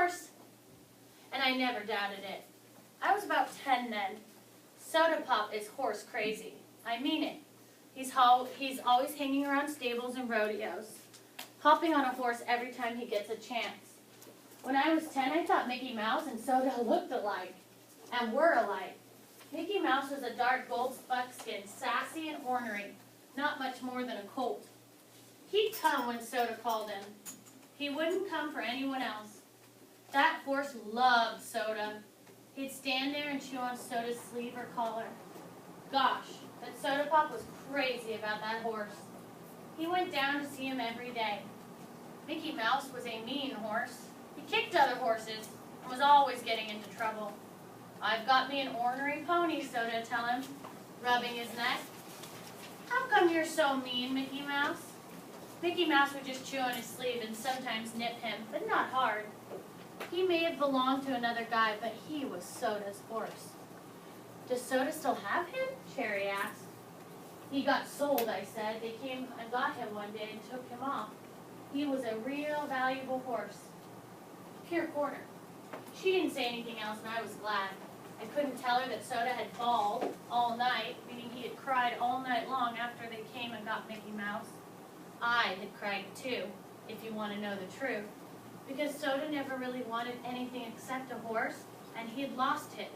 horse. And I never doubted it. I was about 10 then. Soda Pop is horse crazy. I mean it. He's always hanging around stables and rodeos, hopping on a horse every time he gets a chance. When I was 10, I thought Mickey Mouse and Soda looked alike, and were alike. Mickey Mouse was a dark gold buckskin, sassy and ornery, not much more than a colt. He'd come when Soda called him. He wouldn't come for anyone else. That horse loved Soda. He'd stand there and chew on Soda's sleeve or collar. Gosh, but Soda Pop was crazy about that horse. He went down to see him every day. Mickey Mouse was a mean horse. He kicked other horses and was always getting into trouble. I've got me an ornery pony, Soda tell him, rubbing his neck. How come you're so mean, Mickey Mouse? Mickey Mouse would just chew on his sleeve and sometimes nip him, but not hard. He may have belonged to another guy, but he was Soda's horse. Does Soda still have him? Cherry asked. He got sold, I said. They came and got him one day and took him off. He was a real valuable horse. Pure corner. She didn't say anything else, and I was glad. I couldn't tell her that Soda had bawled all night, meaning he had cried all night long after they came and got Mickey Mouse. I had cried too, if you want to know the truth, because Soda never really wanted anything except a horse, and he had lost his.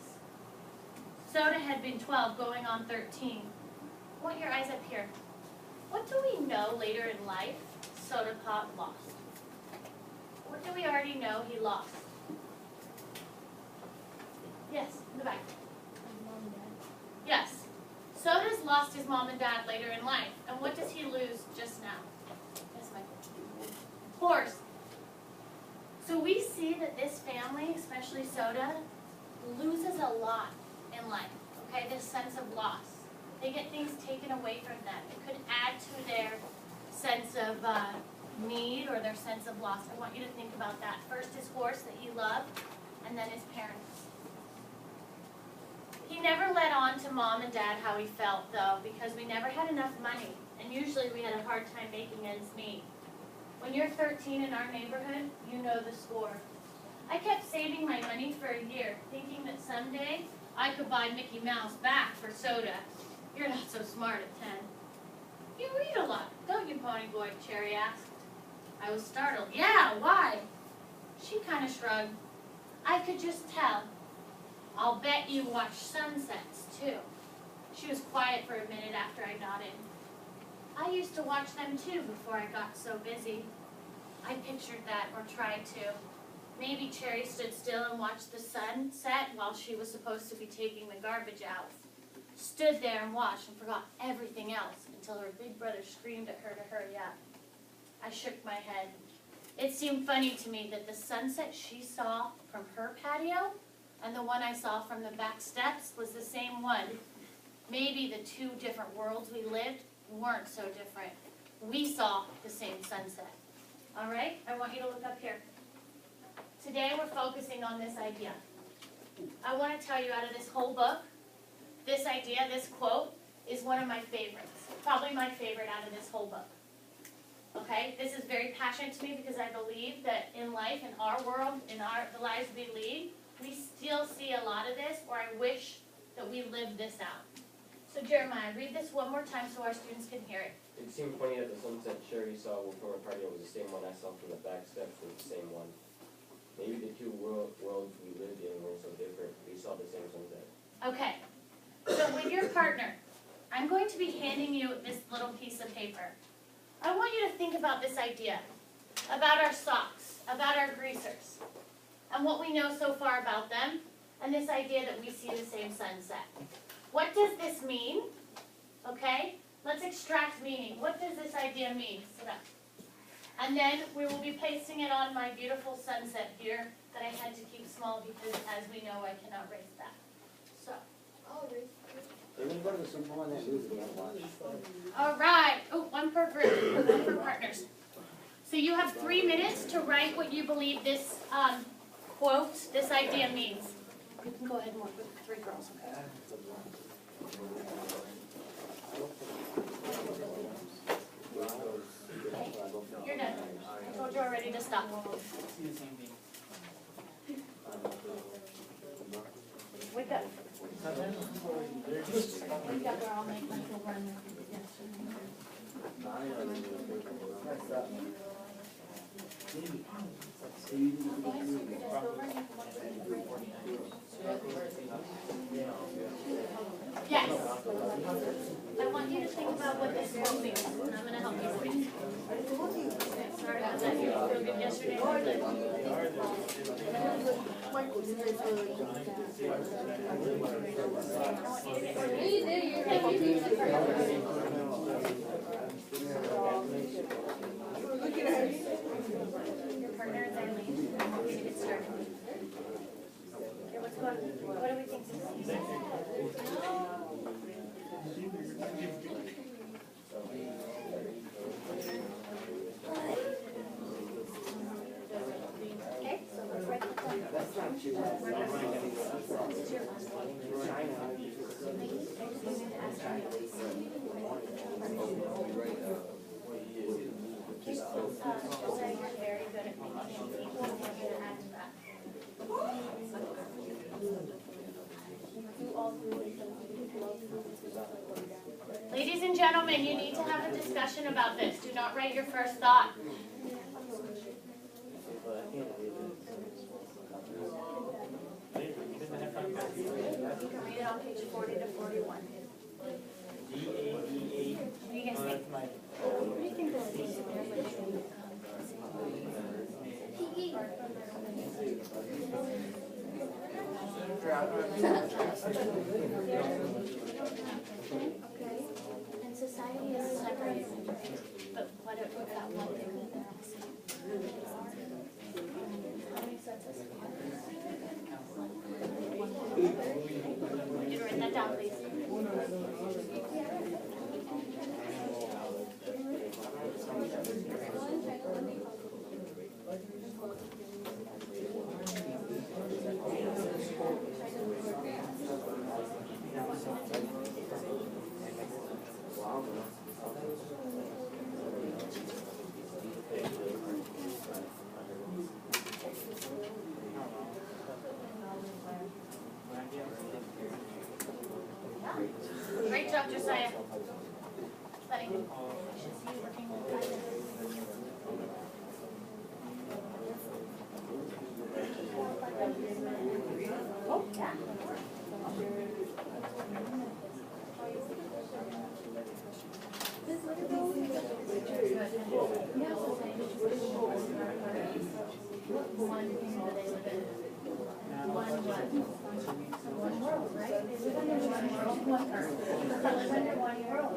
Soda had been 12, going on 13. Want your eyes up here. What do we know later in life Soda Pop lost? What do we already know he lost? Yes, in the back. Mom and Dad. Yes. Soda's lost his mom and dad later in life. And what does he lose just now? Yes, Michael. Horse. So we see that this family, especially Soda, loses a lot in life. Okay, this sense of loss. They get things taken away from them. It could add to their sense of need or their sense of loss. I want you to think about that. First his horse that he loved, and then his parents. He never let on to Mom and Dad how he felt, though, because we never had enough money, and usually we had a hard time making ends meet. When you're 13 in our neighborhood, you know the score. I kept saving my money for a year, thinking that someday I could buy Mickey Mouse back for Soda. You're not so smart at 10. You read a lot, don't you, Pony Boy? Cherry asked. I was startled. Yeah, why? She kind of shrugged. I could just tell. I'll bet you watch sunsets, too. She was quiet for a minute after I got in. I used to watch them, too, before I got so busy. I pictured that, or tried to. Maybe Cherry stood still and watched the sun set while she was supposed to be taking the garbage out. Stood there and watched and forgot everything else until her big brother screamed at her to hurry up. I shook my head. It seemed funny to me that the sunset she saw from her patio and the one I saw from the back steps was the same one. Maybe the two different worlds we lived weren't so different. We saw the same sunset. All right, I want you to look up here. Today we're focusing on this idea. I want to tell you out of this whole book, this idea, this quote, is one of my favorites. Probably my favorite out of this whole book. Okay, this is very passionate to me because I believe that in life, in our world, in the lives we lead, we still see a lot of this, or I wish that we lived this out. So Jeremiah, read this one more time so our students can hear it. It seemed funny that the sunset Cherry saw from her patio was the same one I saw from the back steps was the same one. Maybe the two worlds we lived in were so different. We saw the same sunset. Okay, so with your partner, I'm going to be handing you this little piece of paper. I want you to think about this idea, about our socks, about our greasers, and what we know so far about them, and this idea that we see the same sunset. What does this mean? Okay, let's extract meaning. What does this idea mean? Sit up. And then we will be pasting it on my beautiful sunset here that I had to keep small because, as we know, I cannot raise that. So, I'll erase They're gonna go to the Super Bowl and then lose again, watch. all right. Oh, one per group, one per partners. So you have 3 minutes to write what you believe this quote, this idea means. You can go ahead and work with 3 girls, okay? You're done. I told you already to stop. Wake up or I'll make Michael run with you yesterday. Yes. I want you to think about what this quote means, and I'm gonna help you think. Sorry about that, you were good yesterday. Your partner is Eileen. We should get started. Okay, what's going on? What do we think? Okay, so let's write it down. That's not true. It's your last one. Josiah, you're very good at making it equal, and we're gonna add to that. Ladies and gentlemen, you need to have a discussion about this. Do not write your first thought. You can read it on page 40 to 41. What do you guys think? What do you think this is? Okay. And society is separate. But what if that one thing that they're all saying? How many sets of you write that down, please. Great job, Josiah. Letting him. I should see you working with that. Oh, yeah. One thing that they live in. One world, right? They live under one world, one earth. They live under one world.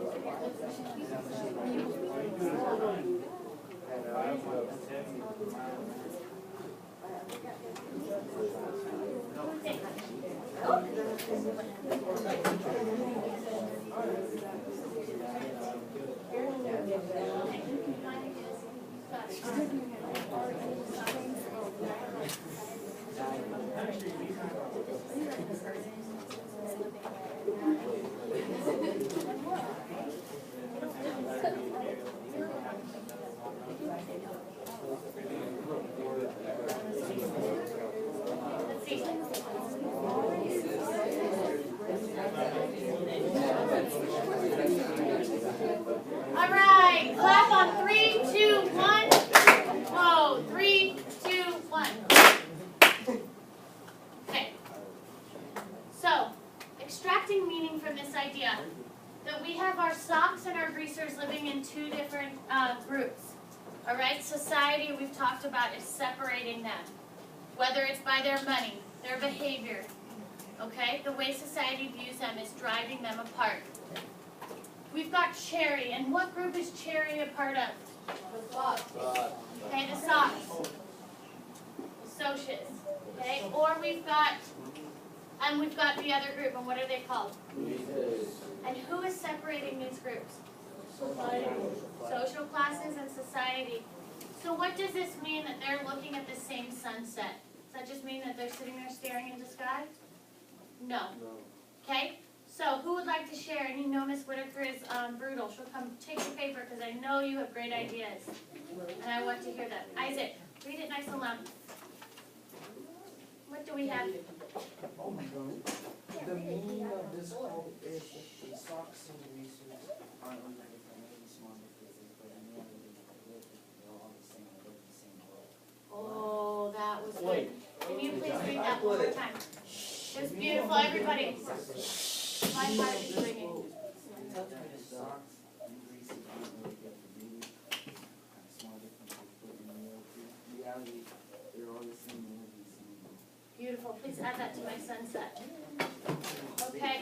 Let's see. All right, clap on 3, 2, 1. Whoa, 3, 2, 1. Okay. So, extracting meaning from this idea that we have our socks and our greasers living in two different groups. All right, society we've talked about is separating them, whether it's by their money, their behavior. Okay, the way society views them is driving them apart. We've got Cherry, and what group is Cherry a part of? The socks. Okay, the socks. The socias. Okay, or we've got the other group, and what are they called? And who is separating these groups? Society. Social classes and society. So what does this mean that they're looking at the same sunset? Does that just mean that they're sitting there staring into the sky? No. Okay? So who would like to share? And you know Miss Whitaker is brutal. She'll come take your paper because I know you have great ideas. And I want to hear them. Isaac, read it nice and loud. What do we have? The meaning of this quote is that socks and greasers are only different, maybe small differences, but in reality, they're all the same, they live in the same world. Oh, that was Wait. good. Can you please read that one more time? It was beautiful, everybody. My heart is ringing. It tells me that socks and greasers aren't really different, maybe small differences, but in reality, they're all the same, they live in the same world. Beautiful, please add that to my sunset. Okay.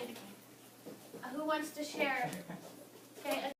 Who wants to share? Okay,